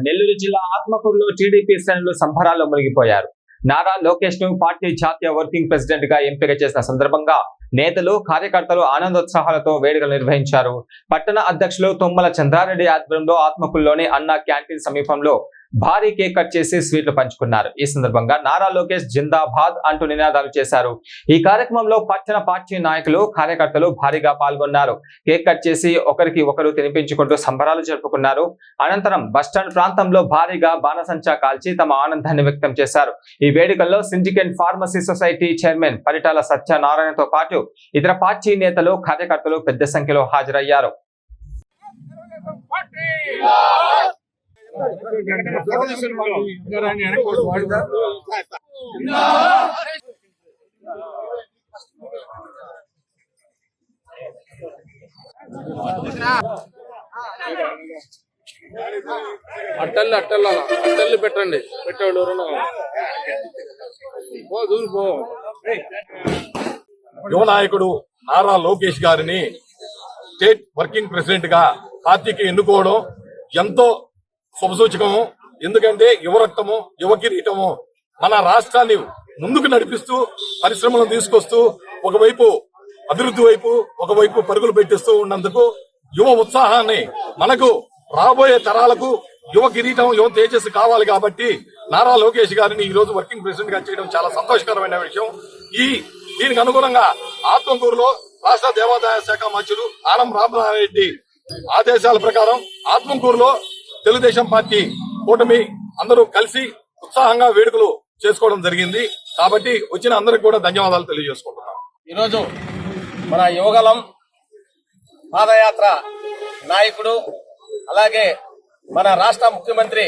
నెల్లూరు జిల్లా ఆత్మకూరులో టీడీపీ శ్రేణులు సంబరాల్లో మునిగిపోయారు. నారా లోకేష్ ను పార్టీ జాతీయ వర్కింగ్ ప్రెసిడెంట్ గా ఎంపిక చేసిన సందర్భంగా నేతలు కార్యకర్తలు ఆనందోత్సాహాలతో వేడుకలు నిర్వహించారు. పట్టణ అధ్యక్షులు తుమ్మల చంద్రారెడ్డి ఆధ్వర్యంలో ఆత్మకూరులోని అన్నా క్యాంటీన్ సమీపంలో భారీ కేక్ కట్ చేసి స్వీట్లు పంచుకున్నారు. ఈ సందర్భంగా నారా లోకేష్ జిందాబాద్ అంటూ నినాదాలు చేశారు. ఈ కార్యక్రమంలో పట్టణ పార్టీ నాయకులు కార్యకర్తలు భారీగా పాల్గొన్నారు. కేక్ కట్ చేసి ఒకరికి ఒకరు తినిపించుకుంటూ సంబరాలు జరుపుకున్నారు. అనంతరం బస్టాండ్ ప్రాంతంలో భారీగా బాణసంచా కాల్చి తమ ఆనందాన్ని వ్యక్తం చేశారు. ఈ వేడుకల్లో syndicate pharmacy society chairman Paritala సత్యనారాయణతో పాటు ఇతర పార్టీ నేతలు కార్యకర్తలు పెద్ద సంఖ్యలో హాజరయ్యారు. అట్టల్లు పెట్టండి పెట్టేవాళ్ళు యువ నాయకుడు నారా లోకేష్ గారిని స్టేట్ వర్కింగ్ ప్రెసిడెంట్ గా పార్టీకి ఎన్నుకోవడం ఎంతో శుభసూచకము. ఎందుకంటే యువ రక్తము యువ కిరీటము మన రాష్ట్రాన్ని ముందుకు నడిపిస్తూ పరిశ్రమలను తీసుకొస్తూ ఒకవైపు అభివృద్ధి వైపు ఒకవైపు పరుగులు పెట్టిస్తూ ఉన్నందుకు యువ ఉత్సాహాన్ని మనకు రాబోయే తరాలకు యువ కిరీటం యువ తేజస్సు కావాలి కాబట్టి నారా లోకేష్ గారిని ఈ రోజు వర్కింగ్ ప్రెసిడెంట్ గా చేయడం చాలా సంతోషకరమైన విషయం. దీనికి అనుగుణంగా ఆత్మకూరులో రాష్ట్ర దేవాదాయ శాఖ మంత్రులు ఆనం రామనారాయణ ఆదేశాల ప్రకారం ఆత్మకూరులో తెలుగుదేశం పార్టీ కూటమి అందరూ కలిసి ఉత్సాహంగా వేడుకలు చేసుకోవడం జరిగింది. కాబట్టి వచ్చిన అందరికి కూడా ధన్యవాదాలు తెలియజేసుకుంటున్నాం. ఈరోజు మన యువగలం పాదయాత్ర నాయకుడు అలాగే మన రాష్ట్ర ముఖ్యమంత్రి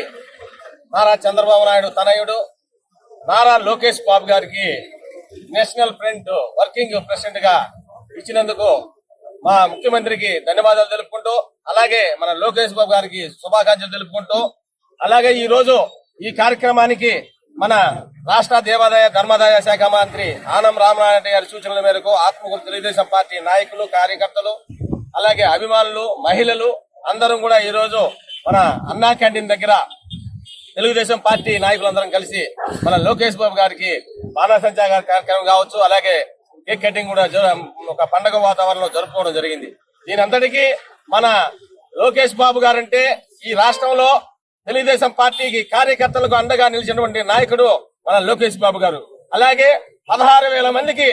నారా చంద్రబాబు నాయుడు తనయుడు నారా లోకేష్ బాబు గారికి నేషనల్ ఫ్రంట్ వర్కింగ్ ప్రెసిడెంట్ గా ఇచ్చినందుకు మా ముఖ్యమంత్రికి ధన్యవాదాలు తెలుపుకుంటూ అలాగే మన లోకేష్ బాబు గారికి శుభాకాంక్షలు తెలుపుకుంటూ అలాగే ఈ రోజు ఈ కార్యక్రమానికి మన రాష్ట్ర దేవాదాయ ధర్మాదాయ శాఖ మంత్రి ఆనం రామనారాయణ గారి సూచనల మేరకు ఆత్మకూరు తెలుగుదేశం పార్టీ నాయకులు కార్యకర్తలు అలాగే అభిమానులు మహిళలు అందరం కూడా ఈ రోజు మన అన్నా క్యాంటీన్ దగ్గర తెలుగుదేశం పార్టీ నాయకులందరం కలిసి మన లోకేష్ బాబు గారికి బాణసంచా గారి కార్యక్రమం కావచ్చు అలాగే కేక్ కటింగ్ కూడా ఒక పండగ వాతావరణంలో జరుపుకోవడం జరిగింది. దీని అంతటికీ మన లోకేష్ బాబు గారంటే ఈ రాష్ట్రంలో తెలుగుదేశం పార్టీకి కార్యకర్తలకు అండగా నిలిచినటువంటి నాయకుడు మన లోకేష్ బాబు గారు. అలాగే 16,000 మందికి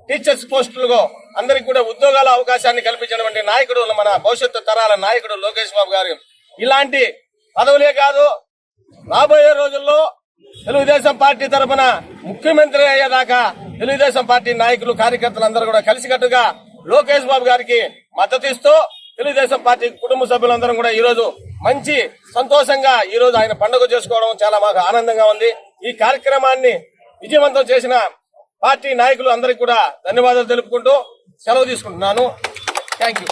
టీచర్స్ పోస్టులకు అందరికి కూడా ఉద్యోగాల అవకాశాన్ని కల్పించినటువంటి నాయకుడు మన భవిష్యత్తు తరాల నాయకుడు లోకేష్ బాబు గారు. ఇలాంటి పదవులే కాదు రాబోయే రోజుల్లో తెలుగుదేశం పార్టీ తరఫున ముఖ్యమంత్రి అయ్యేదాకా తెలుగుదేశం పార్టీ నాయకులు కార్యకర్తలు అందరూ కూడా కలిసికట్టుగా లోకేష్ బాబు గారికి మద్దతు ఇస్తూ తెలుగుదేశం పార్టీ కుటుంబ సభ్యులందరం కూడా ఈ రోజు మంచి సంతోషంగా ఈ రోజు ఆయన పండుగ చేసుకోవడం చాలా మాకు ఆనందంగా ఉంది. ఈ కార్యక్రమాన్ని విజయవంతం చేసిన పార్టీ నాయకులు అందరికీ కూడా ధన్యవాదాలు తెలుపుకుంటూ సెలవు తీసుకుంటున్నాను. Thank you.